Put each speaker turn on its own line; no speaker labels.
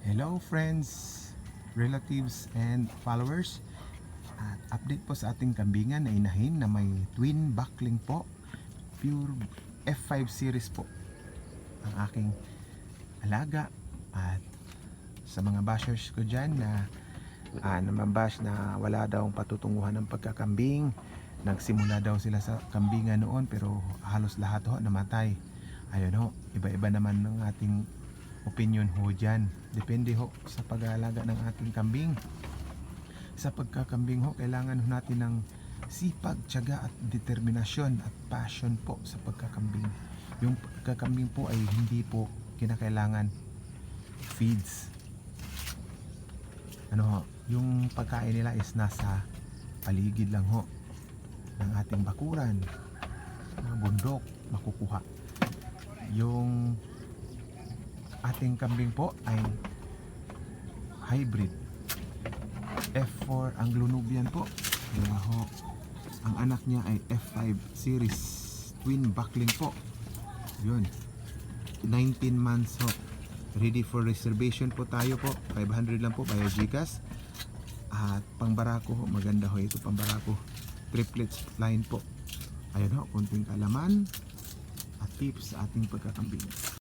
Hello friends, relatives and followers. At update po sa ating kambingan na inahin na may twin buckling po, pure F5 series po ang aking alaga. At sa mga bashers ko dyan na namabash na wala daw patutunguhan ng pagkakambing, nagsimula daw sila sa kambingan noon pero halos lahat ho namatay. Ayun ho, iba-iba naman ng ating opinion ho dyan. Depende ho sa pag-aalaga ng ating kambing. Sa pagkakambing ho, kailangan ho natin ng sipag, tiyaga at determinasyon at passion po sa pagkakambing. Yung pagkakambing po ay hindi po kinakailangan feeds. Ano ho, yung pagkain nila is nasa paligid lang ho ng ating bakuran, mga bundok, makukuha. Yung ating kambing po ay hybrid F4 Anglo-Nubian po. Ho, ang anak niya ay F5 series twin buckling po. Yun, 19 months ho. Ready for reservation po tayo po. 500 lang po via GCash. At pangbarako ho, maganda ho ito pangbarako. Triplets line po. Ayun ho, konting kalaman at tips sa ating pagkakambing.